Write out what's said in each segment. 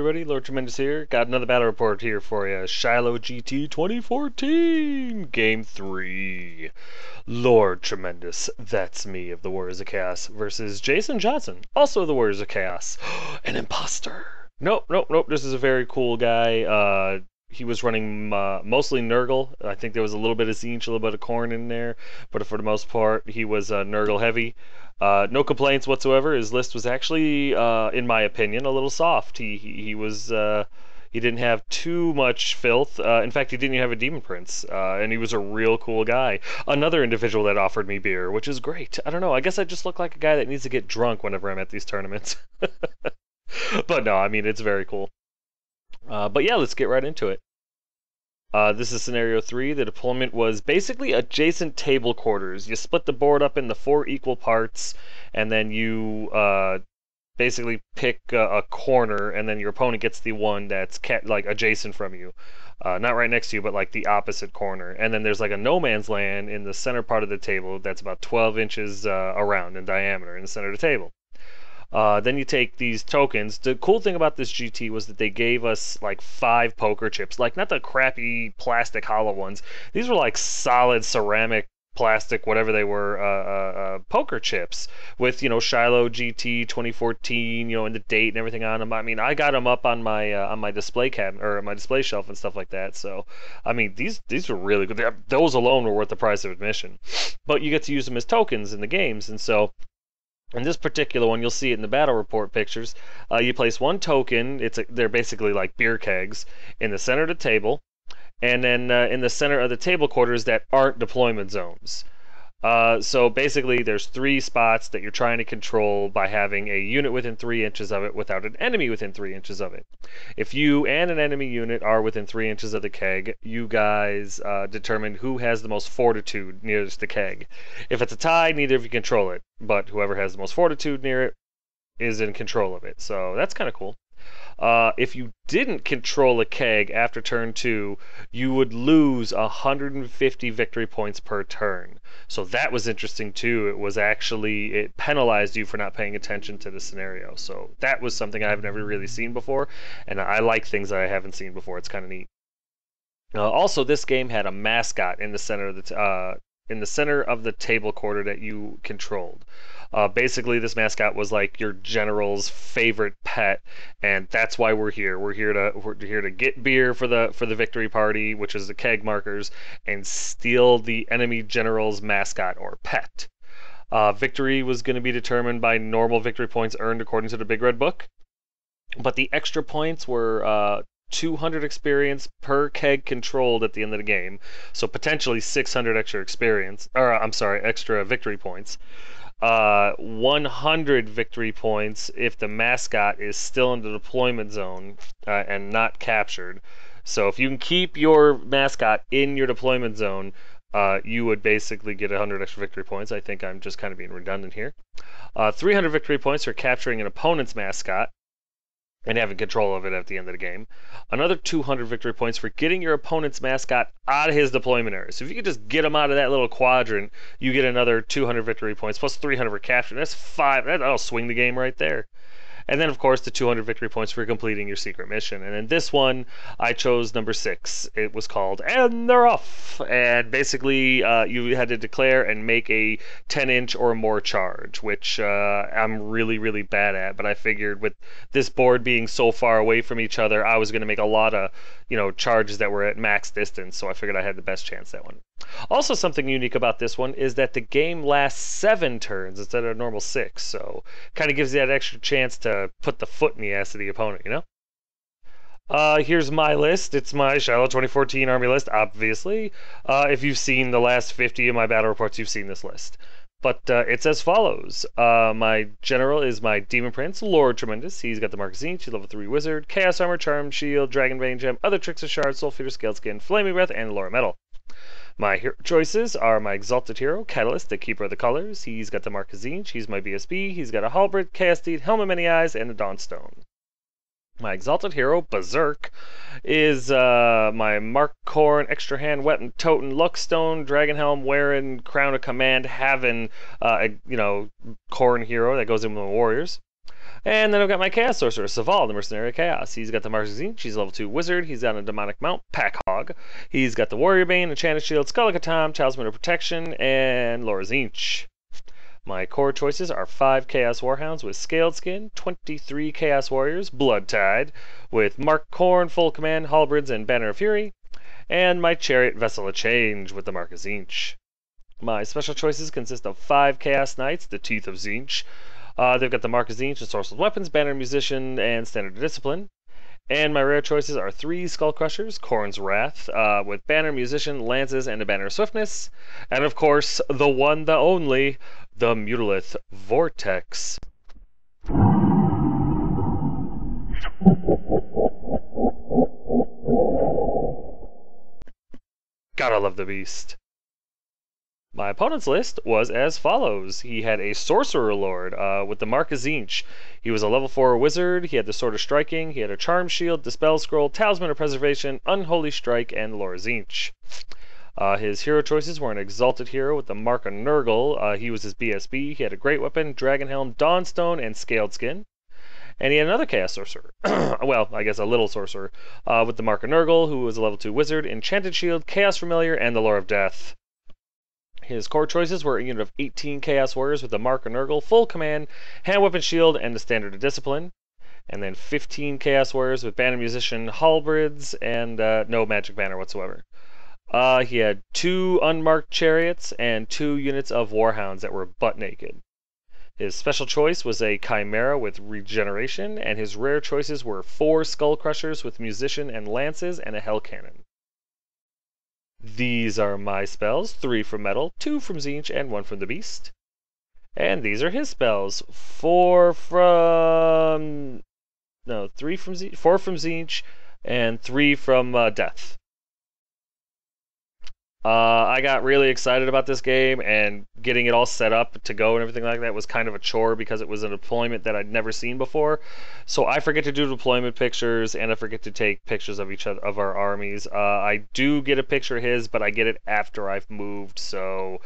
everybody, Lord Tremendous here. Got another battle report here for you. SHILOH GT 2014, Game 3. Lord Tremendous, that's me of the Warriors of Chaos, versus Jason Johnson, also of the Warriors of Chaos. An imposter. Nope. This is a very cool guy. He was running mostly Nurgle. I think there was a little bit of Tzeentch, a little bit of Khorne in there, but for the most part, he was Nurgle heavy. No complaints whatsoever. His list was actually, in my opinion, a little soft. He didn't have too much filth. In fact, he didn't even have a Demon Prince, and he was a real cool guy. Another individual that offered me beer, which is great. I don't know. I guess I just look like a guy that needs to get drunk whenever I'm at these tournaments. But no, I mean, it's very cool. But yeah, let's get right into it. This is scenario 3. The deployment was basically adjacent table quarters. You split the board up into 4 equal parts, and then you basically pick a corner, and then your opponent gets the one that's like adjacent from you. Not right next to you, but like the opposite corner. And then there's like a no man's land in the center part of the table that's about 12 inches around in diameter in the center of the table. Then you take these tokens. The cool thing about this GT was that they gave us like 5 poker chips, like not the crappy plastic hollow ones. These were like solid ceramic, plastic, whatever they were, poker chips with, you know, SHILOH GT 2014, you know, and the date and everything on them. I mean, I got them up on my display cabinet or my display shelf and stuff like that. So, I mean, these were really good. Those alone were worth the price of admission. But you get to use them as tokens in the games, and so. In this particular one, you'll see it in the battle report pictures. You place 1 token. They're basically like beer kegs in the center of the table, and then in the center of the table quarters that aren't deployment zones. So basically, there's 3 spots that you're trying to control by having a unit within 3 inches of it without an enemy within 3 inches of it. If you and an enemy unit are within 3 inches of the keg, you guys determine who has the most fortitude nearest the keg. If it's a tie, neither of you control it, but whoever has the most fortitude near it is in control of it. So that's kind of cool. If you didn't control a keg after turn 2, you would lose 150 victory points per turn. So that was interesting too. It penalized you for not paying attention to the scenario. So that was something I've never really seen before, and I like things that I haven't seen before. It's kind of neat. Also, this game had a mascot in the center of the table quarter that you controlled. Basically, this mascot was like your general's favorite pet, and that's why we're here. We're here to get beer for the victory party, which is the keg markers, and steal the enemy general's mascot or pet. Victory was going to be determined by normal victory points earned according to the Big Red Book, but the extra points were 200 experience per keg controlled at the end of the game, so potentially 600 extra victory points. 100 victory points if the mascot is still in the deployment zone and not captured. So if you can keep your mascot in your deployment zone, you would basically get 100 extra victory points. I think I'm just kind of being redundant here. 300 victory points for capturing an opponent's mascot and having control of it at the end of the game. Another 200 victory points for getting your opponent's mascot out of his deployment area. So if you can just get him out of that little quadrant, you get another 200 victory points, plus 300 for capture. That's 5. That'll swing the game right there. And then, of course, the 200 victory points for completing your secret mission. And in this one, I chose number 6. It was called And They're Off. And basically, you had to declare and make a 10-inch or more charge, which I'm really, really bad at. But I figured with this board being so far away from each other, I was going to make a lot of, charges that were at max distance. So I figured I had the best chance that one. Also, something unique about this one is that the game lasts 7 turns instead of a normal 6, so kind of gives you that extra chance to put the foot in the ass of the opponent, you know? Here's my list. It's my SHILOH 2014 Army list, obviously. If you've seen the last 50 of my battle reports, you've seen this list. But it's as follows. My general is my Demon Prince, Lord Tremendous. He's got the mark of Tzeentch, he's level 3 Wizard, Chaos Armor, Charm, Shield, Dragon Bane Gem, Other Tricks of Shard, Soul Feeder, Scaled Skin, Flaming Breath, and Laura Metal. My hero choices are my Exalted Hero, Catalyst, the Keeper of the Colors. He's got the mark of Tzeentch, he's my BSB, he's got a Halberd, Chaos Deed, Helm of Many Eyes, and a Dawnstone. My Exalted Hero, Berserk, is my Mark Khorne, Extra Hand, Weapon, Toten, Luckstone, Dragon Helm, wearing, Crown of Command, having, Khorne hero that goes in with the Warriors. And then I've got my Chaos Sorcerer, Saval, the Mercenary Chaos. He's got the Mark Zinch, he's level 2 Wizard, he's got a Demonic Mount, Pack Hog. He's got the Warrior Bane, Enchanted Shield, Skull Tom, Talisman of Protection, and Lore Zinch. My core choices are 5 Chaos Warhounds with Scaled Skin, 23 Chaos Warriors, Blood Tide, with Mark Khorne, Full Command, Halberds, and Banner of Fury, and my Chariot Vessel of Change with the Mark of Zinch. My special choices consist of 5 Chaos Knights, the Teeth of Zinch. They've got the Mark of Zinch and Sorcerer's Weapons, Banner Musician, and Standard Discipline. And my rare choices are 3 Skull Crushers, Khorne's Wrath, with Banner Musician, Lances, and a Banner of Swiftness. And of course, the one, the only, the Mutalith Vortex. Gotta love the beast. My opponent's list was as follows. He had a Sorcerer Lord with the Mark of Zinch. He was a level 4 Wizard, he had the Sword of Striking, he had a Charm Shield, Dispel Scroll, Talisman of Preservation, Unholy Strike, and Lore Zinch. His hero choices were an Exalted Hero with the Mark of Nurgle. He was his BSB, he had a Great Weapon, Dragon Helm, Dawnstone, and Scaled Skin. And he had another Chaos Sorcerer, well, I guess a little Sorcerer, with the Mark of Nurgle, who was a level 2 Wizard, Enchanted Shield, Chaos Familiar, and the Lore of Death. His core choices were a unit of 18 Chaos Warriors with the Mark of Nurgle, Full Command, Hand Weapon Shield, and the Standard of Discipline. And then 15 Chaos Warriors with Banner Musician, Halberds, and no Magic Banner whatsoever. He had 2 unmarked Chariots and 2 units of Warhounds that were butt naked. His special choice was a Chimera with Regeneration, and his rare choices were 4 Skull Crushers with Musician and Lances, and a Hell Cannon. These are my spells, 3 from Metal, 2 from Zinch, and 1 from the Beast. And these are his spells, 4 from Zinch, and 3 from Death. I got really excited about this game, and getting it all set up to go and everything like that was kind of a chore because it was a deployment that I'd never seen before. So I forget to do deployment pictures, and I forget to take pictures of each other, of our armies. I do get a picture of his, but I get it after I've moved. So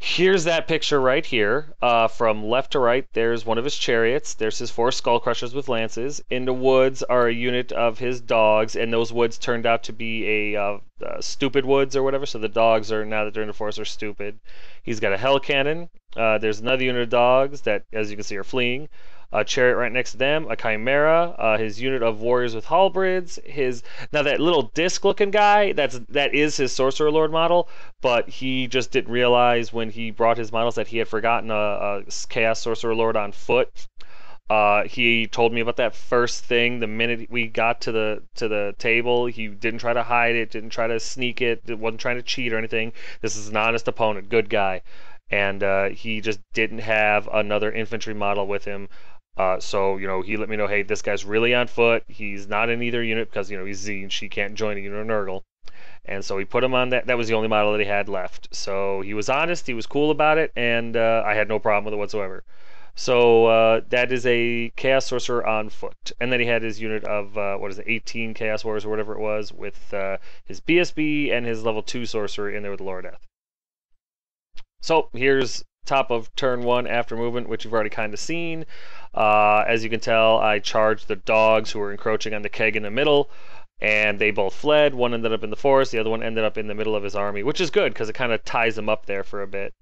here's that picture right here. From left to right, there's one of his chariots. There's his 4 Skull Crushers with lances. In the woods are a unit of his dogs, and those woods turned out to be a stupid woods or whatever, so the dogs are, now that they're in the forest, are stupid. He's got a Hell Cannon. There's another unit of dogs that, as you can see, are fleeing. A chariot right next to them, a Chimera, his unit of warriors with halberds, now that little disc-looking guy, that is his Sorcerer Lord model, but he just didn't realize when he brought his models that he had forgotten a Chaos Sorcerer Lord on foot. He told me about that first thing the minute we got to the table. He didn't try to hide it, didn't try to sneak it, wasn't trying to cheat or anything. This is an honest opponent, good guy. And he just didn't have another infantry model with him. So, he let me know, hey, this guy's really on foot. He's not in either unit because, he's Zinch. He can't join a unit of Nurgle. And so we put him on that. That was the only model that he had left. So he was honest. He was cool about it. And I had no problem with it whatsoever. So that is a Chaos Sorcerer on foot. And then he had his unit of, 18 Chaos Warriors or whatever it was, with his BSB and his level 2 Sorcerer in there with the Lore of Death. So here's top of turn 1 after movement, which you've already kind of seen. As you can tell, I charged the dogs who were encroaching on the keg in the middle, and they both fled. One ended up in the forest, the other one ended up in the middle of his army, which is good because it kind of ties them up there for a bit.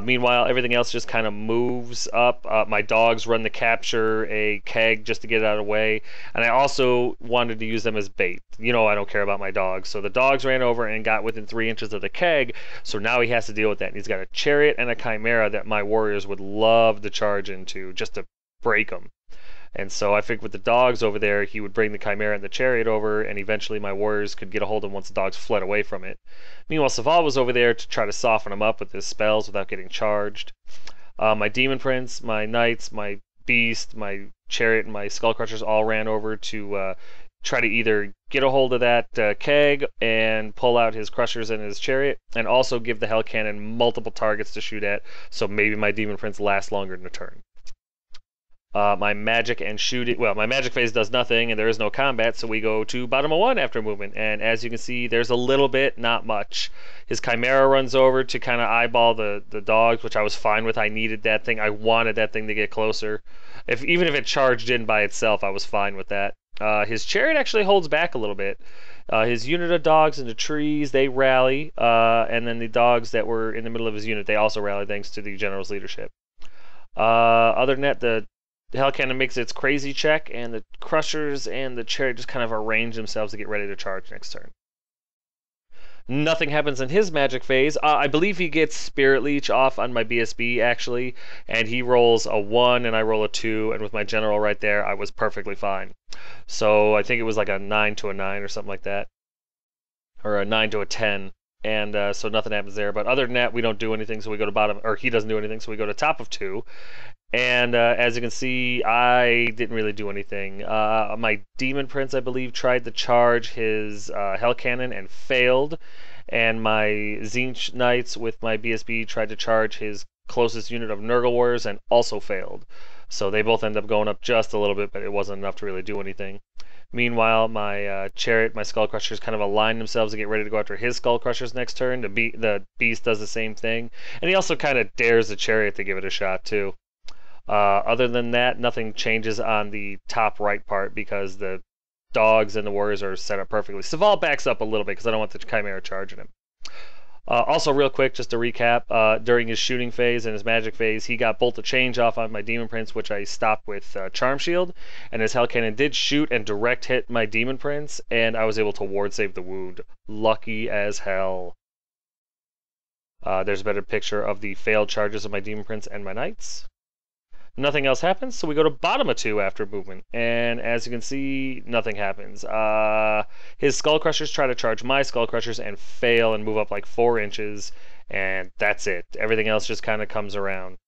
Meanwhile, everything else just kind of moves up. My dogs run to capture a keg just to get it out of the way. And I also wanted to use them as bait. I don't care about my dogs. So the dogs ran over and got within 3 inches of the keg. So now he has to deal with that. And he's got a chariot and a chimera that my warriors would love to charge into just to break them. And so I figured with the dogs over there, he would bring the Chimera and the Chariot over, and eventually my warriors could get a hold of him once the dogs fled away from it. Meanwhile, Saval was over there to try to soften him up with his spells without getting charged. My Demon Prince, my Knights, my Beast, my Chariot, and my Skull Crushers all ran over to try to either get a hold of that keg and pull out his Crushers and his Chariot, and also give the Hell Cannon multiple targets to shoot at, so maybe my Demon Prince lasts longer than a turn. My magic and shooting, well, my magic phase does nothing, and there is no combat, so we go to bottom of 1 after movement. And as you can see, there's a little bit, not much. His Chimera runs over to kind of eyeball the dogs, which I was fine with. I needed that thing. I wanted that thing to get closer. Even if it charged in by itself, I was fine with that. His Chariot actually holds back a little bit. His unit of dogs in the trees, they rally, and then the dogs that were in the middle of his unit, they also rally thanks to the general's leadership. Other than that, the Hell Cannon makes its crazy check, and the Crushers and the Chariot just kind of arrange themselves to get ready to charge next turn. Nothing happens in his magic phase. I believe he gets Spirit Leech off on my BSB, actually, and he rolls a 1 and I roll a 2, and with my general right there, I was perfectly fine. So I think it was like a 9 to a 9 or something like that, or a 9 to a 10. And so nothing happens there. But other than that, we don't do anything, so we go to bottom, or he doesn't do anything, so we go to top of 2. And as you can see, I didn't really do anything. My Demon Prince, I believe, tried to charge his Hell Cannon and failed. And my Tzeentch Knights with my BSB tried to charge his closest unit of Nurgle Warriors and also failed. So they both end up going up just a little bit, but it wasn't enough to really do anything. Meanwhile, my Chariot, my Skull Crushers kind of align themselves to get ready to go after his Skull Crushers next turn. The Beast does the same thing. And he also kind of dares the Chariot to give it a shot, too. Other than that, nothing changes on the top right part because the dogs and the warriors are set up perfectly. Saval backs up a little bit because I don't want the Chimera charging him. Also, real quick, just to recap, during his shooting phase and his magic phase, he got Bolt of Change off on my Demon Prince, which I stopped with Charm Shield, and his Hell Cannon did shoot and direct hit my Demon Prince, and I was able to ward save the wound. Lucky as hell. There's a better picture of the failed charges of my Demon Prince and my Knights. Nothing else happens, so we go to bottom of 2 after movement, and as you can see, nothing happens. His Skull Crushers try to charge my Skull Crushers and fail and move up like 4 inches, and that's it. Everything else just kind of comes around.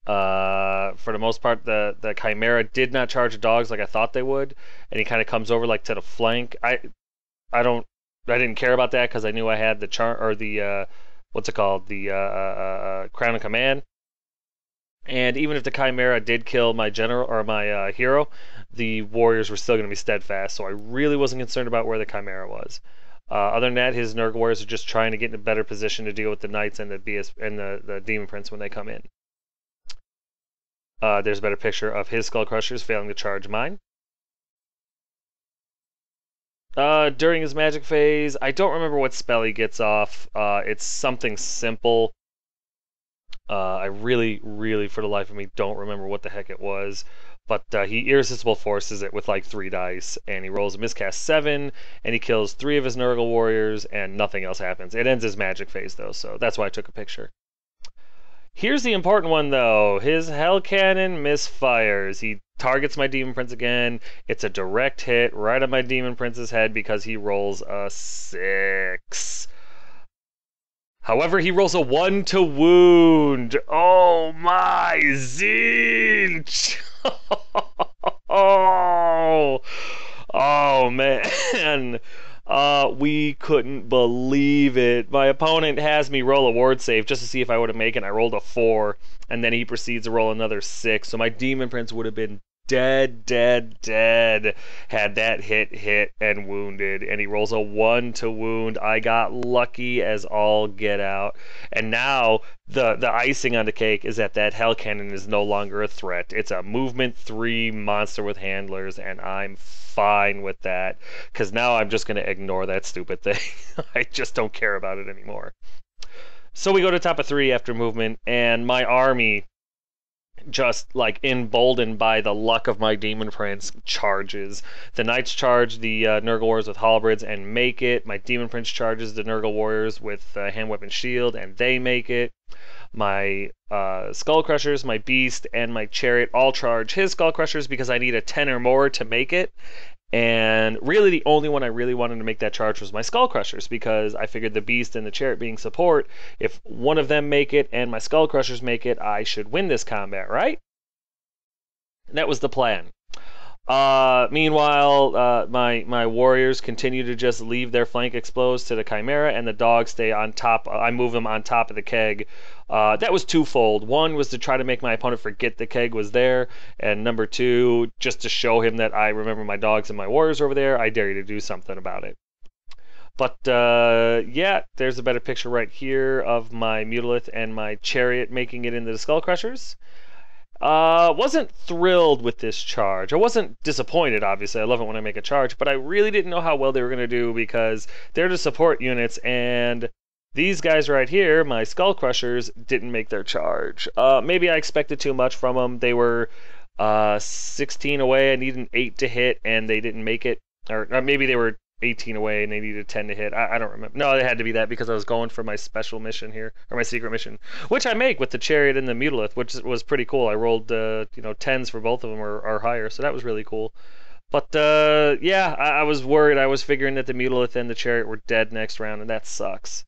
For the most part, the Chimera did not charge the dogs like I thought they would, and he kind of comes over like to the flank. I didn't care about that because I knew I had the what's it called, the Crown of Command. And even if the Chimera did kill my general or my hero, the warriors were still going to be steadfast, so I really wasn't concerned about where the Chimera was. Other than that, his Nurgle warriors are just trying to get in a better position to deal with the Knights and the Demon Prince when they come in. There's a better picture of his Skull Crushers failing to charge mine. During his magic phase, I don't remember what spell he gets off. It's something simple. I really, for the life of me, don't remember what the heck it was. But he Irresistible Forces it with like 3 dice, and he rolls a miscast 7, and he kills 3 of his Nurgle warriors, and nothing else happens. It ends his magic phase, though, so that's why I took a picture. Here's the important one, though. His Hell Cannon misfires. He targets my Demon Prince again. It's a direct hit right on my Demon Prince's head because he rolls a 6. However, he rolls a 1 to wound. Oh my Tzeentch! Oh man. We couldn't believe it. My opponent has me roll a ward save just to see if I would have made it. I rolled a 4, and then he proceeds to roll another 6. So my Demon Prince would have been dead had that hit and wounded, and he rolls a 1 to wound. I got lucky as all get out, and now the icing on the cake is that Hell Cannon is no longer a threat. It's a movement 3 monster with handlers, and I'm fine with that because now I'm just going to ignore that stupid thing. I just don't care about it anymore. So we go to top of 3 after movement, and my army, just like emboldened by the luck of my Demon Prince, charges. The Knights charge the Nurgle Warriors with halberds and make it. My Demon Prince charges the Nurgle Warriors with hand weapon shield, and they make it. My Skull Crushers, my Beast, and my Chariot all charge his Skull Crushers because I need a 10 or more to make it. And really the only one I really wanted to make that charge was my Skull Crushers, because I figured the Beast and the Chariot being support, if one of them make it and my Skull Crushers make it, I should win this combat, right? That was the plan. Meanwhile, my warriors continue to just leave their flank exposed to the Chimera, and the dogs stay on top. I move them on top of the keg. That was twofold. One was to try to make my opponent forget the keg was there, and number two, just to show him that I remember my dogs and my warriors over there. I dare you to do something about it. But yeah, there's a better picture right here of my Mutolith and my chariot making it into the Skull Crushers. Wasn't thrilled with this charge. I wasn't disappointed, obviously. I love it when I make a charge, but I really didn't know how well they were going to do because they're the support units, and these guys right here, my Skull Crushers, didn't make their charge. Maybe I expected too much from them. They were 16 away. I needed an 8 to hit, and they didn't make it. Or maybe they were 18 away and they needed 10 to hit. I don't remember. No, it had to be that because I was going for my special mission here, or my secret mission, which I make with the chariot and the Mutolith, which was pretty cool. I rolled 10s for both of them or higher, so that was really cool. But yeah, I was worried. I was figuring that the Mutolith and the chariot were dead next round, and that sucks.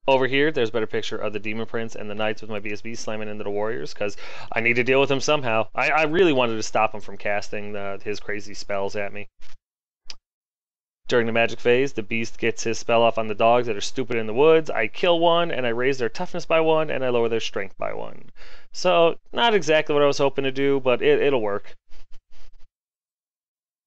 Over here, there's a better picture of the Demon Prince and the Knights with my BSB slamming into the Warriors, because I need to deal with him somehow. I really wanted to stop him from casting his crazy spells at me. During the magic phase, the beast gets his spell off on the dogs that are stupid in the woods. I kill one, and I raise their toughness by 1, and I lower their strength by 1. So, not exactly what I was hoping to do, but it'll work.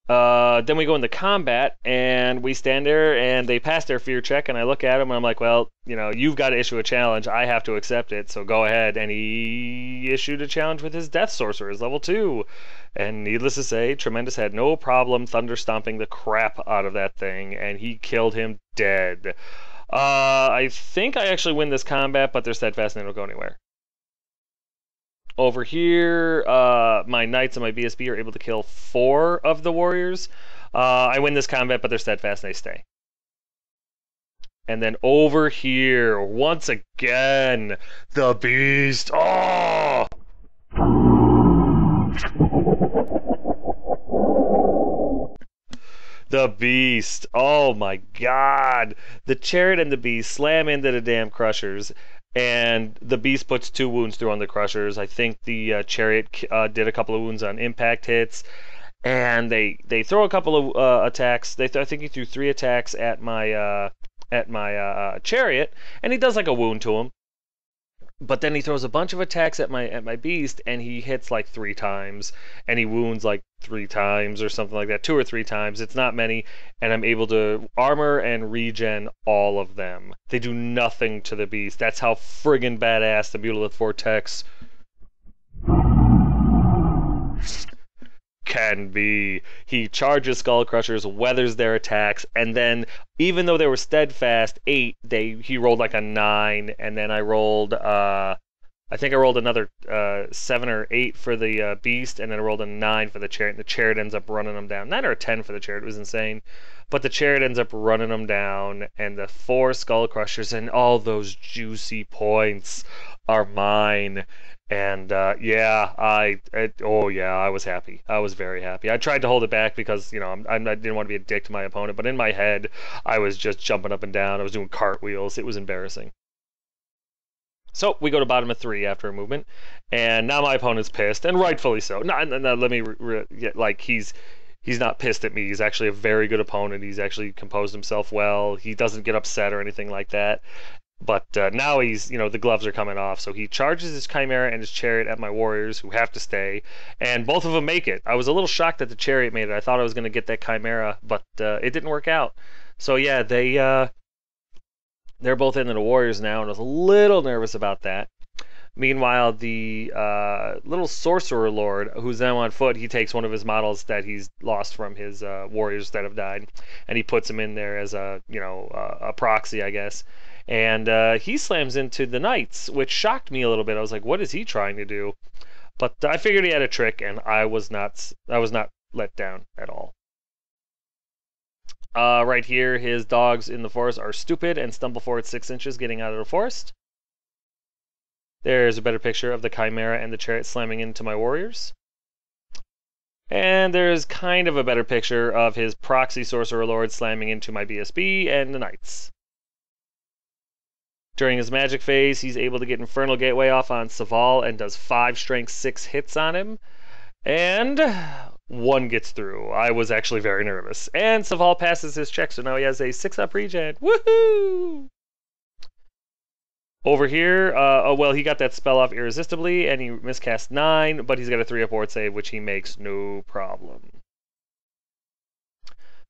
Then we go into combat, and we stand there, and they pass their fear check, and I look at them, and I'm like, well, you've got to issue a challenge. I have to accept it, so go ahead. And he issued a challenge with his Death Sorcerers, level 2. And needless to say, Tremendous had no problem thunder stomping the crap out of that thing, and he killed him dead. I think I actually win this combat, but they're steadfast and they don't go anywhere. Over here, my Knights and my BSB are able to kill 4 of the Warriors. I win this combat, but they're steadfast and they stay. And then over here, once again, the Beast. Oh! The Beast. Oh my god. The Chariot and the Beast slam into the damn Crushers. And the Beast puts 2 wounds through on the Crushers. I think the Chariot did a couple of wounds on impact hits. And they throw a couple of attacks. I think he threw 3 attacks at my Chariot. And he does like a wound to him. But then he throws a bunch of attacks at my Beast, and he hits like 3 times, and he wounds like 3 times or something like that, 2 or 3 times. It's not many, and I'm able to armor and regen all of them. They do nothing to the Beast. That's how friggin' badass the Mutolith Vortex can be. He charges Skull Crushers, weathers their attacks, and then even though they were steadfast 8, he rolled like a 9, and then I rolled I think I rolled another 7 or 8 for the Beast, and then I rolled a 9 for the Chariot, and the Chariot ends up running them down. 9 or a 10 for the Chariot, it was insane. But the Chariot ends up running them down, and the 4 Skull Crushers and all those juicy points are mine. And yeah, I was happy. I was very happy. I tried to hold it back because I didn't want to be a dick to my opponent, but in my head, I was just jumping up and down. I was doing cartwheels. It was embarrassing. So we go to bottom of 3 after a movement, and now my opponent's pissed, and rightfully so. No, let me like he's not pissed at me. He's actually a very good opponent. He's actually composed himself well. He doesn't get upset or anything like that. But now he's, the gloves are coming off. So he charges his Chimera and his Chariot at my Warriors, who have to stay. And both of them make it. I was a little shocked that the Chariot made it. I thought I was going to get that Chimera, but it didn't work out. So yeah, they're both into the Warriors now, and I was a little nervous about that. Meanwhile, the little Sorcerer Lord, who's now on foot, he takes one of his models that he's lost from his Warriors that have died, and he puts him in there as a proxy, I guess. And he slams into the Knights, which shocked me a little bit. I was like, what is he trying to do? But I figured he had a trick, and I was not let down at all. Right here, his dogs in the forest are stupid and stumble forward 6 inches getting out of the forest. There's a better picture of the Chimera and the Chariot slamming into my Warriors. And there's kind of a better picture of his proxy Sorcerer Lord slamming into my BSB and the Knights. During his magic phase, he's able to get Infernal Gateway off on Saval and does 5 strength 6 hits on him. And one gets through. I was actually very nervous. And Saval passes his check, so now he has a 6-up regen. Woohoo! Over here, oh well, he got that spell off irresistibly, and he miscast 9, but he's got a 3-up ward save, which he makes no problem.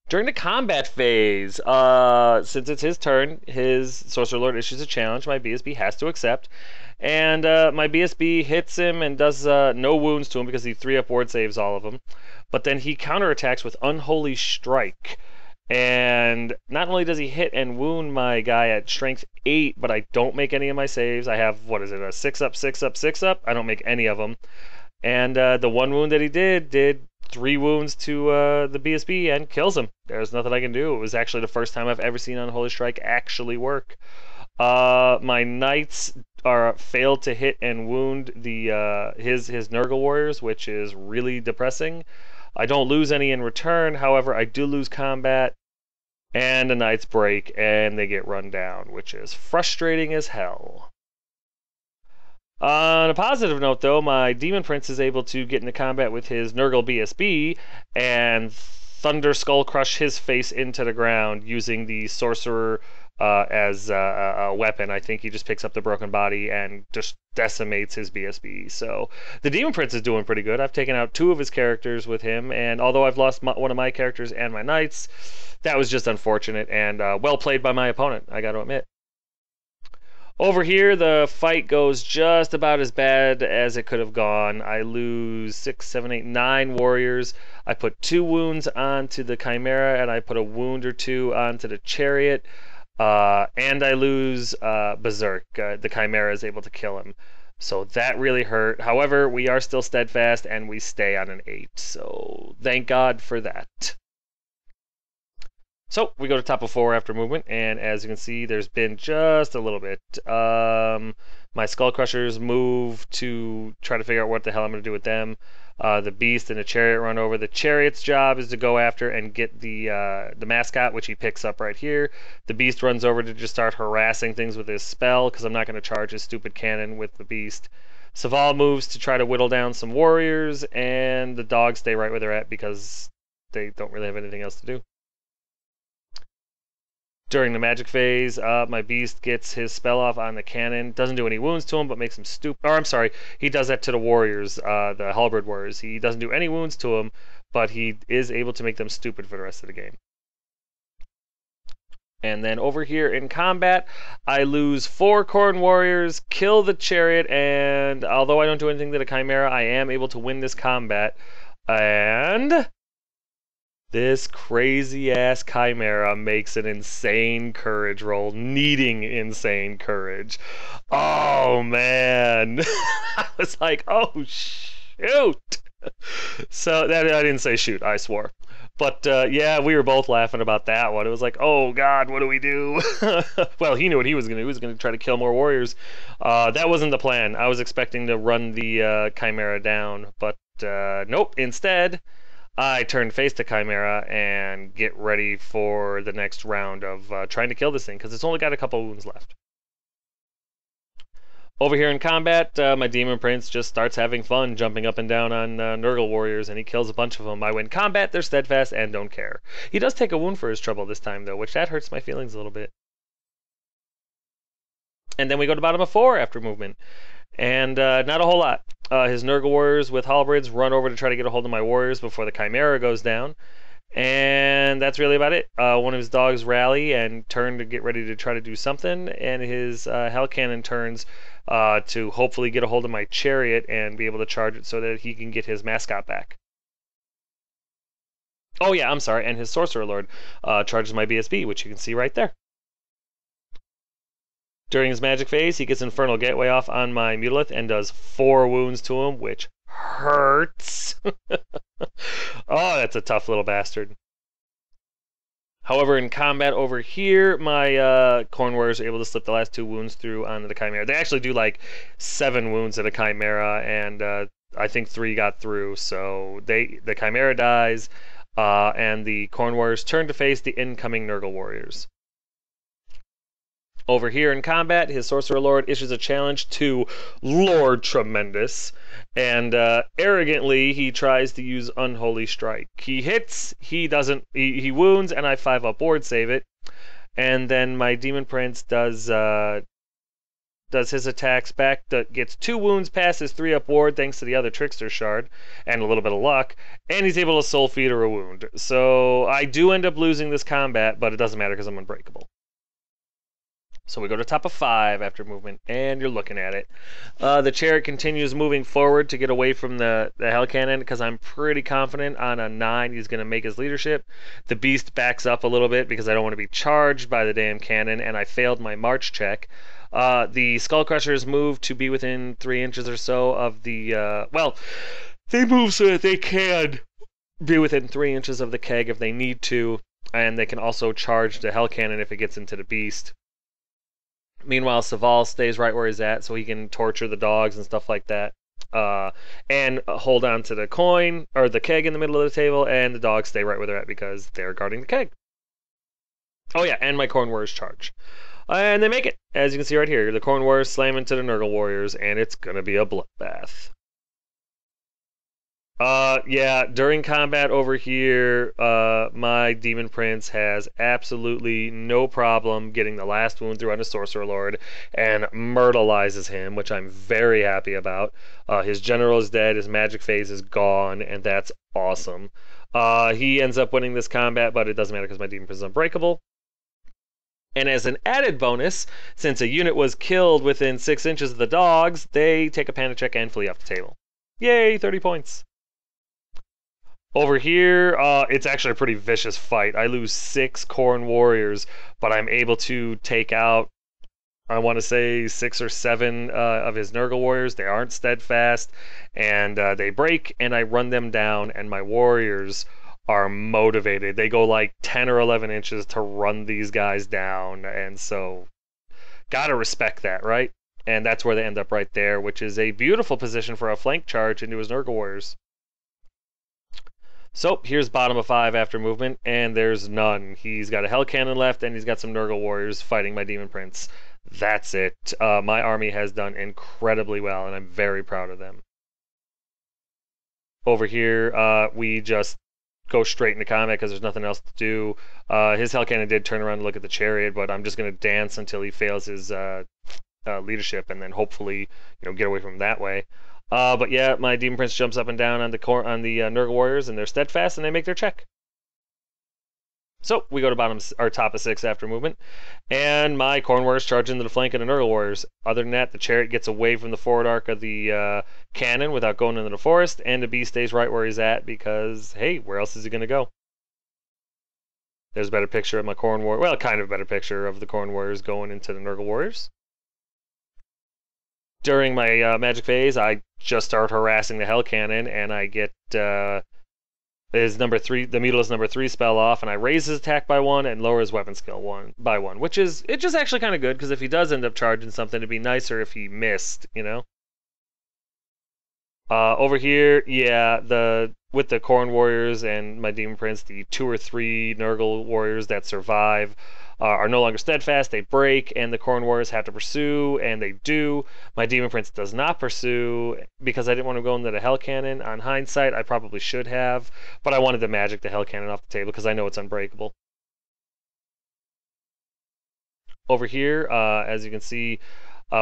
During the combat phase, since it's his turn, his Sorcerer Lord issues a challenge my BSB has to accept. And my BSB hits him and does no wounds to him because he 3-up ward saves all of them. But then he counterattacks with Unholy Strike. And not only does he hit and wound my guy at strength 8, but I don't make any of my saves. I have, what is it, a 6-up, 6-up, 6-up? I don't make any of them. And the one wound that he did 3 wounds to the BSB and kills him. There's nothing I can do. It was actually the first time I've ever seen Unholy Strike actually work. My knights are failed to hit and wound the his Nurgle warriors, which is really depressing. I don't lose any in return. However, I do lose combat, and the knights break and they get run down, which is frustrating as hell. On a positive note, though, my Demon Prince is able to get into combat with his Nurgle BSB and Thunder Skull Crush his face into the ground using the Sorcerer as a weapon. I think he just picks up the broken body and just decimates his BSB. So the Demon Prince is doing pretty good. I've taken out 2 of his characters with him, and although I've lost one of my characters and my knights, that was just unfortunate and well played by my opponent, I got to admit. Over here, the fight goes just about as bad as it could have gone. I lose 6, 7, 8, 9 warriors. I put 2 wounds onto the Chimera, and I put a wound or 2 onto the Chariot. And I lose Berserk. The Chimera is able to kill him. So that really hurt. However, we are still steadfast, and we stay on an 8. So thank God for that. So we go to top of 4 after movement, and as you can see, there's been just a little bit. My Skull Crushers move to try to figure out what the hell I'm going to do with them. The Beast and the Chariot run over. The Chariot's job is to go after and get the mascot, which he picks up right here. The Beast runs over to just start harassing things with his spell, because I'm not going to charge his stupid cannon with the Beast. Saval moves to try to whittle down some warriors, and the dogs stay right where they're at because they don't really have anything else to do. During the magic phase, my Beast gets his spell off on the cannon. Doesn't do any wounds to him, but makes him stupid. Or, I'm sorry, he does that to the warriors, the halberd warriors. He doesn't do any wounds to them, but he is able to make them stupid for the rest of the game. And then over here in combat, I lose 4 Khorne warriors, kill the Chariot, and although I don't do anything to the Chimera, I am able to win this combat. And this crazy-ass Chimera makes an insane courage roll, needing insane courage. Oh, man. I was like, oh, shoot. So, that I didn't say shoot, I swore. But, yeah, we were both laughing about that one. It was like, oh, God, what do we do? Well, he knew what he was going to do. He was going to try to kill more warriors. That wasn't the plan. I was expecting to run the Chimera down. But, nope, instead I turn face to Chimera and get ready for the next round of trying to kill this thing, because it's only got a couple wounds left. Over here in combat, my Demon Prince just starts having fun jumping up and down on Nurgle warriors, and he kills a bunch of them. I win combat, they're steadfast, and don't care. He does take a wound for his trouble this time, though, which that hurts my feelings a little bit. And then we go to bottom of 4 after movement. And not a whole lot. His Nurgle warriors with halberds run over to try to get a hold of my warriors before the Chimera goes down. And that's really about it. One of his dogs rally and turn to get ready to try to do something. And his Hell Cannon turns to hopefully get a hold of my Chariot and be able to charge it so that he can get his mascot back. Oh yeah, I'm sorry. And his Sorcerer Lord charges my BSB, which you can see right there. During his magic phase, he gets Infernal Gateway off on my Mutalith and does 4 wounds to him, which hurts. Oh, that's a tough little bastard. However, in combat over here, my Khorne warriors are able to slip the last 2 wounds through onto the Chimera. They actually do like 7 wounds at a Chimera, and I think 3 got through. So the Chimera dies, and the Khorne warriors turn to face the incoming Nurgle warriors. Over here in combat, his Sorcerer Lord issues a challenge to Lord Tremendous, and arrogantly he tries to use Unholy Strike. He hits, he doesn't, he wounds, and I 5-up ward save it. And then my Demon Prince does his attacks back, gets 2 wounds past his 3-up ward thanks to the other Trickster Shard and a little bit of luck, and he's able to Soul Feed or a wound. So I do end up losing this combat, but it doesn't matter because I'm unbreakable. So we go to top of 5 after movement, and you're looking at it. The Chariot continues moving forward to get away from the Hell Cannon, because I'm pretty confident on a 9 he's going to make his leadership. The Beast backs up a little bit because I don't want to be charged by the damn cannon, and I failed my March check. The Skull Crushers move to be within 3 inches or so of the, well, they move so that they can be within 3 inches of the keg if they need to, and they can also charge the Hell Cannon if it gets into the Beast. Meanwhile, Saval stays right where he's at so he can torture the dogs and stuff like that. And hold on to the coin, or the keg in the middle of the table, and the dogs stay right where they're at because they're guarding the keg. Oh yeah, and my Corn Warriors charge. And they make it, as you can see right here. The Corn Warriors slam into the Nurgle Warriors, and it's going to be a bloodbath. Yeah, during combat over here, my Demon Prince has absolutely no problem getting the last wound through on his Sorcerer Lord and myrtleizes him, which I'm very happy about. His General is dead, his magic phase is gone, and that's awesome. He ends up winning this combat, but it doesn't matter because my Demon Prince is unbreakable. And as an added bonus, since a unit was killed within 6 inches of the dogs, they take a panic check and flee off the table. Yay, 30 points. Over here, it's actually a pretty vicious fight. I lose 6 Corn Warriors, but I'm able to take out, I want to say, 6 or 7 of his Nurgle Warriors. They aren't steadfast, and they break, and I run them down, and my Warriors are motivated. They go like 10 or 11 inches to run these guys down, and so gotta respect that, right? And that's where they end up right there, which is a beautiful position for a flank charge into his Nurgle Warriors. So here's bottom of 5 after movement, and there's none. He's got a Hell Cannon left, and he's got some Nurgle Warriors fighting my Demon Prince. That's it. My army has done incredibly well, and I'm very proud of them. Over here, we just go straight into combat because there's nothing else to do. His Hell Cannon did turn around and look at the Chariot, but I'm just going to dance until he fails his leadership, and then hopefully, get away from him that way. But yeah, my Demon Prince jumps up and down on the Nurgle Warriors, and they're steadfast, and they make their check. So we go to top of 6 after movement, and my Corn Warriors charge into the flank of the Nurgle Warriors. Other than that, the Chariot gets away from the forward arc of the cannon without going into the forest, and the Beast stays right where he's at because, hey, where else is he going to go? There's a better picture of my Corn Warrior. Well, kind of a better picture of the Corn Warriors going into the Nurgle Warriors. During my magic phase, I just start harassing the Hell Cannon, and I get his number 3, the Mutilus number 3 spell off, and I raise his attack by 1 and lower his weapon skill by 1, which is just actually kind of good because if he does end up charging something, it'd be nicer if he missed, Over here, yeah, with the Corn Warriors and my Demon Prince, the 2 or 3 Nurgle Warriors that survive are no longer steadfast, they break, and the Corn Warriors have to pursue, and they do. My Demon Prince does not pursue, because I didn't want to go into the Hell Cannon. On hindsight, I probably should have, but I wanted to magic the Hell Cannon off the table, because I know it's unbreakable. Over here, as you can see,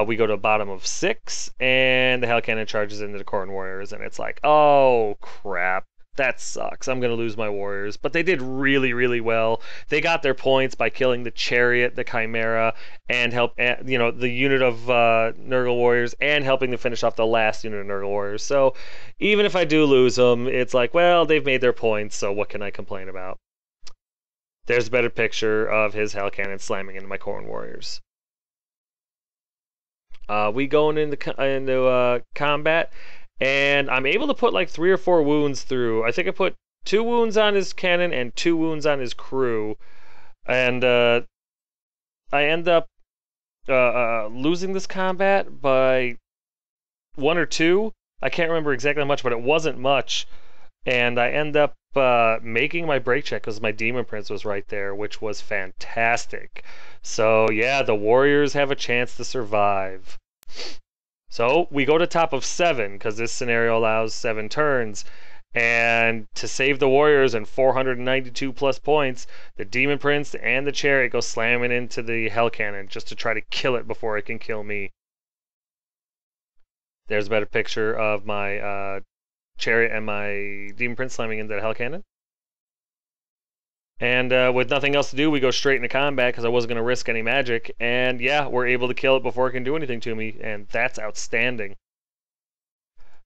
we go to bottom of 6, and the Hell Cannon charges into the Corn Warriors, and it's like, oh, crap. That sucks. I'm going to lose my Warriors. But they did really, really well. They got their points by killing the Chariot, the Chimera, and the unit of Nurgle Warriors, and helping to finish off the last unit of Nurgle Warriors. So even if I do lose them, it's like, well, they've made their points, so what can I complain about? There's a better picture of his Hell Cannon slamming into my Corn Warriors. We go into combat, and I'm able to put like 3 or 4 wounds through. I think I put 2 wounds on his cannon and 2 wounds on his crew. And I end up losing this combat by 1 or 2. I can't remember exactly how much, but it wasn't much. and I end up making my break check because my Demon Prince was right there, which was fantastic. So yeah, the Warriors have a chance to survive. So we go to top of 7 because this scenario allows 7 turns. And to save the Warriors and 492 plus points, the Demon Prince and the Chariot go slamming into the Hell Cannon just to try to kill it before it can kill me. There's a better picture of my Chariot and my Demon Prince slamming into the Hell Cannon. And with nothing else to do, we go straight into combat because I wasn't going to risk any magic. And yeah, we're able to kill it before it can do anything to me, and that's outstanding.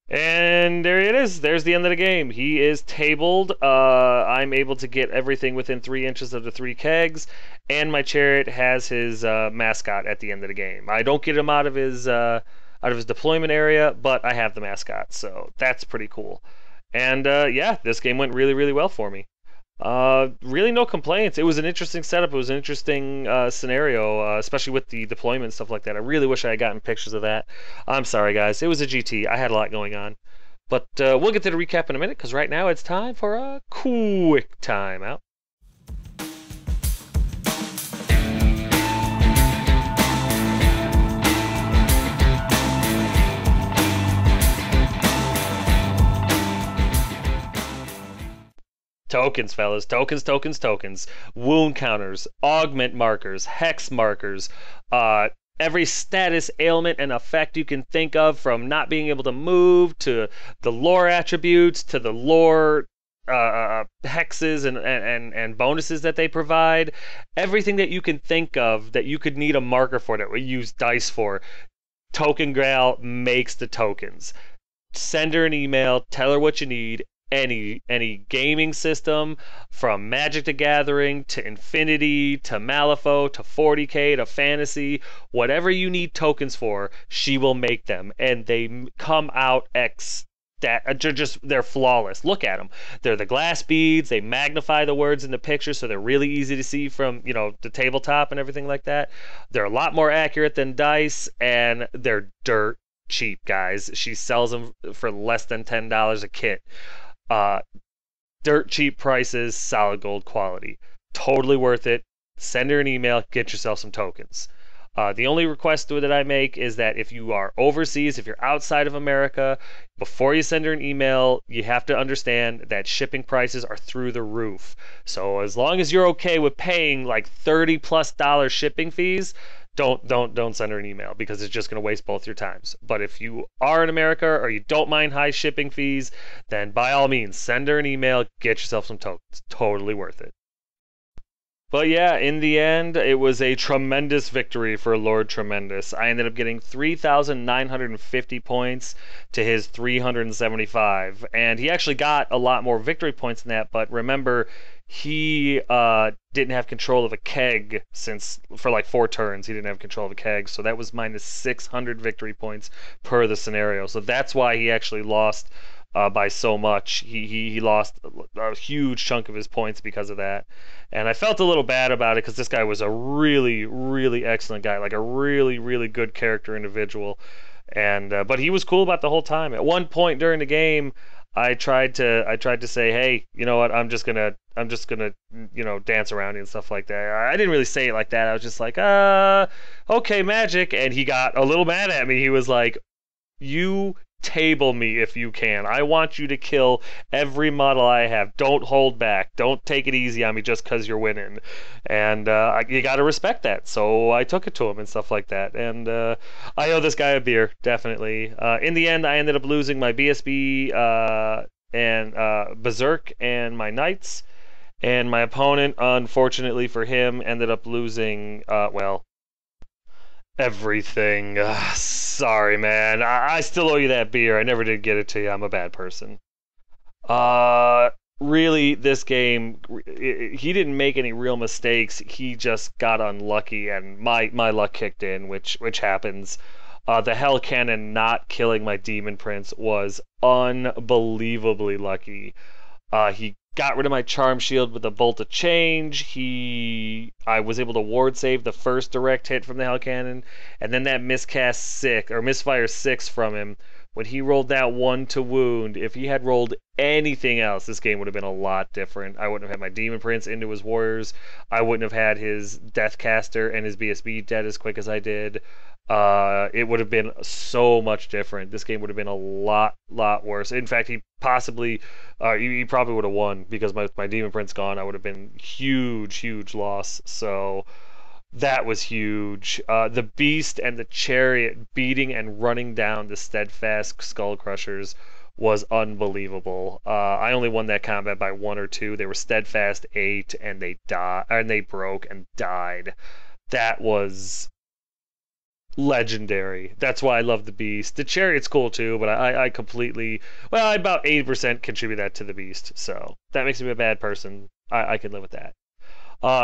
And there it is. There's the end of the game. He is tabled. I'm able to get everything within 3 inches of the 3 kegs, and my Chariot has his mascot at the end of the game. I don't get him out of his deployment area, but I have the mascot, so that's pretty cool. And yeah, this game went really, really well for me. Really no complaints. It was an interesting setup. It was an interesting scenario, especially with the deployment and stuff like that. I really wish I had gotten pictures of that. I'm sorry, guys. It was a GT. I had a lot going on. But we'll get to the recap in a minute, because right now it's time for a quick timeout. Tokens, fellas. Tokens, tokens, tokens. Wound counters, augment markers, hex markers, every status, ailment, and effect you can think of, from not being able to move to the lore attributes to the lore hexes and bonuses that they provide. Everything that you can think of that you could need a marker for, that we use dice for, Token Grail makes the tokens. Send her an email, tell her what you need. Any gaming system, from Magic the Gathering to Infinity to Malifaux to 40k to Fantasy, whatever you need tokens for, she will make them, and they come out they're flawless. Look at them. They're the glass beads. They magnify the words in the picture, so they're really easy to see from, the tabletop and everything like that. They're a lot more accurate than dice, and they're dirt cheap, guys. She sells them for less than $10 a kit. Dirt cheap prices, solid gold quality. Totally worth it. Send her an email, get yourself some tokens. The only request that I make is that if you are overseas, if you're outside of America, before you send her an email, you have to understand that shipping prices are through the roof. So as long as you're okay with paying like $30+ shipping fees, don't send her an email, because it's just going to waste both your times. But if you are in America or you don't mind high shipping fees, then by all means, send her an email, get yourself some tokens. Totally worth it. But yeah, in the end, it was a tremendous victory for Lord Tremendous. I ended up getting 3,950 points to his 375. And he actually got a lot more victory points than that, but remember, he didn't have control of a keg for like 4 turns. He didn't have control of a keg, so that was minus 600 victory points per the scenario. So that's why he actually lost by so much. He lost a huge chunk of his points because of that. And I felt a little bad about it, because this guy was a really, really excellent guy, like a really, really good character individual. And but he was cool about the whole time. At one point during the game, I tried to say, hey, you know what? I'm just gonna dance around you and stuff like that. I didn't really say it like that. I was just like, okay, magic. And he got a little mad at me. He was like, you table me if you can. I want you to kill every model I have. Don't hold back. Don't take it easy on me just because you're winning. And you got to respect that. So I took it to him and stuff like that. And I owe this guy a beer, definitely. In the end, I ended up losing my BSB and Berserk and my Knights. And my opponent, unfortunately for him, ended up losing, everything. Sorry, man. I still owe you that beer. I never did get it to you. I'm a bad person. Really, this game, he didn't make any real mistakes. He just got unlucky, and my luck kicked in, which happens. The Hell Cannon not killing my Demon Prince was unbelievably lucky. He got rid of my Charm Shield with a Bolt of Change. I was able to ward save the first direct hit from the Hell Cannon, and then that Misfire 6 from him when he rolled that 1 to wound, if he had rolled anything else, this game would have been a lot different. I wouldn't have had my Demon Prince into his Warriors. I wouldn't have had his Deathcaster and his BSB dead as quick as I did. It would have been so much different. This game would have been a lot worse. In fact, he probably would have won because my Demon Prince gone. I would have been huge loss. So that was huge. The Beast and the Chariot beating and running down the Steadfast Skull Crushers was unbelievable. I only won that combat by 1 or 2. They were Steadfast 8 and they broke and died. That was legendary. That's why I love the Beast. The Chariot's cool too, but I completely, well, I about 80% contribute that to the Beast. So that makes me a bad person. I can live with that.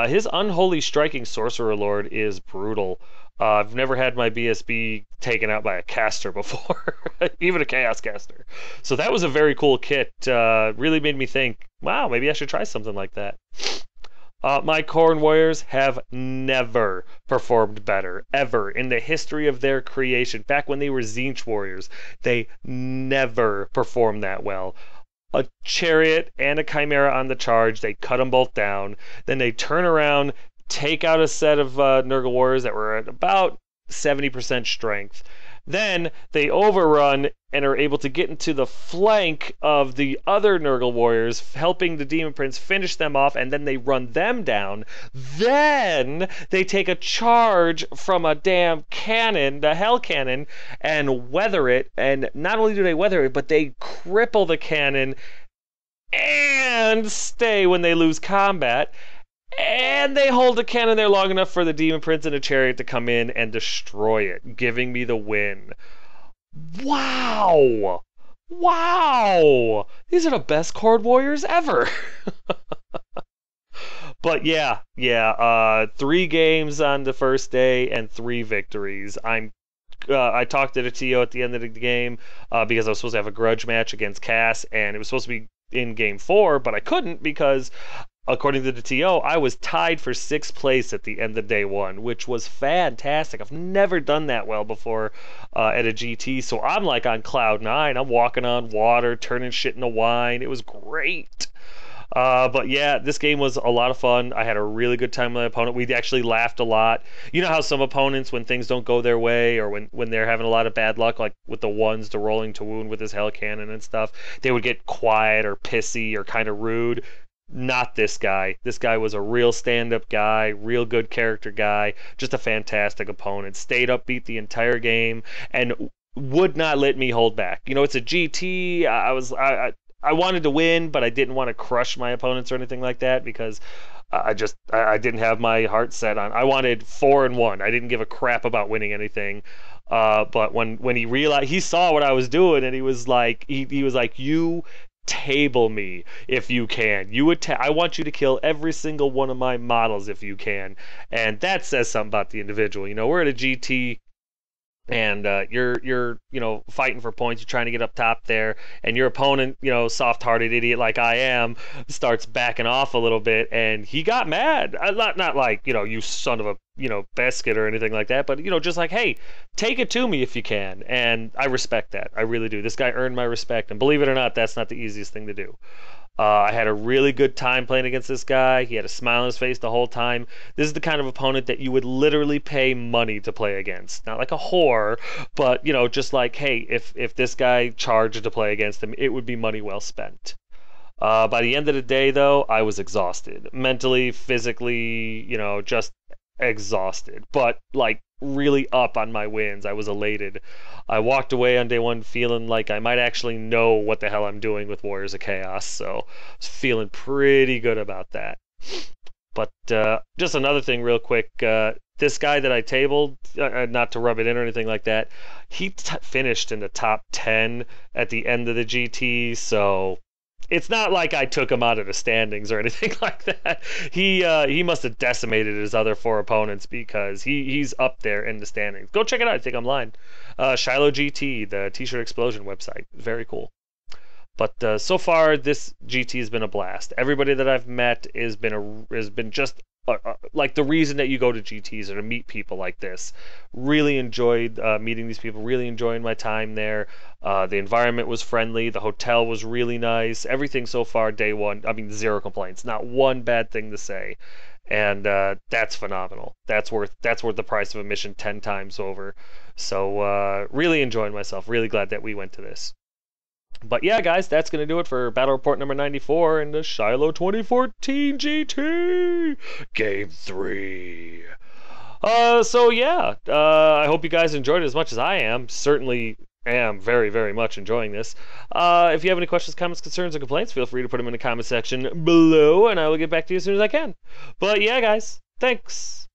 His Unholy Striking Sorcerer Lord is brutal. I've never had my BSB taken out by a caster before, even a Chaos Caster. So that was a very cool kit. Really made me think, wow, maybe I should try something like that. My Khorne Warriors have never performed better, ever, in the history of their creation. Back when they were Tzeentch Warriors, they never performed that well. A Chariot and a Chimera on the charge, they cut them both down. Then they turn around, take out a set of Nurgle Warriors that were at about 70% strength. Then they overrun and are able to get into the flank of the other Nurgle Warriors, helping the Demon Prince finish them off, and then they run them down. Then they take a charge from a damn cannon, the Hell Cannon, and weather it. And not only do they weather it, but they cripple the cannon and stay when they lose combat. And they hold the cannon there long enough for the Demon Prince and a Chariot to come in and destroy it, giving me the win. Wow! Wow! These are the best Khorne Warriors ever! But yeah, 3 games on the first day and 3 victories. I talked to the TO at the end of the game because I was supposed to have a grudge match against Cass, and it was supposed to be in game 4, but I couldn't because, according to the TO, I was tied for 6th place at the end of day 1, which was fantastic. I've never done that well before at a GT, so I'm like on cloud 9. I'm walking on water, turning shit into wine. It was great. But yeah, this game was a lot of fun. I had a really good time with my opponent. We actually laughed a lot. You know how some opponents, when things don't go their way, or when they're having a lot of bad luck, like with the ones to rolling to wound with his Hell Cannon and stuff, they would get quiet or pissy or kind of rude. Not this guy. This guy was a real stand-up guy, real good character guy, just a fantastic opponent. Stayed upbeat the entire game and would not let me hold back. You know, it's a GT. I wanted to win, but I didn't want to crush my opponents or anything like that because I didn't have my heart set on. I wanted 4-1. I didn't give a crap about winning anything. But when he realized, he saw what I was doing, and he was like, you table me if you can. I want you to kill every single one of my models if you can. And that says something about the individual. You know, we're at a GT, and you're fighting for points. You're trying to get up top there, and your opponent, soft-hearted idiot like I am, starts backing off a little bit, and he got mad. Not like, you son of a biscuit or anything like that, but just like, hey, take it to me if you can. And I respect that. I really do. This guy earned my respect, and believe it or not, that's not the easiest thing to do. I had a really good time playing against this guy. He had a smile on his face the whole time. This is the kind of opponent that you would literally pay money to play against. Not like a whore, but, just like, hey, if this guy charged to play against him, it would be money well spent. By the end of the day, though, I was exhausted. Mentally, physically, just exhausted. But, like, really up on my wins. I was elated. I walked away on day 1 feeling like I might actually know what the hell I'm doing with Warriors of Chaos, so I was feeling pretty good about that. But just another thing real quick, this guy that I tabled, not to rub it in or anything like that, he finished in the top 10 at the end of the GT, so it's not like I took him out of the standings or anything like that. He must have decimated his other 4 opponents because he's up there in the standings. Go check it out. I think I'm lying. SHILOH GT, the T-shirt explosion website. Very cool. But so far, this GT has been a blast. Everybody that I've met has been just like the reason that you go to GTs are to meet people like this. Really enjoyed meeting these people, really enjoying my time there. The environment was friendly, the hotel was really nice, everything so far day one, I mean, zero complaints, not one bad thing to say. And that's phenomenal. That's worth the price of admission 10 times over. So really enjoying myself, really glad that we went to this. But yeah, guys, that's going to do it for Battle Report number 94 in the SHILOH 2014 GT Game 3. So yeah, I hope you guys enjoyed it as much as I am. Certainly am very, very much enjoying this. If you have any questions, comments, concerns, or complaints, feel free to put them in the comment section below, and I will get back to you as soon as I can. But yeah, guys, thanks.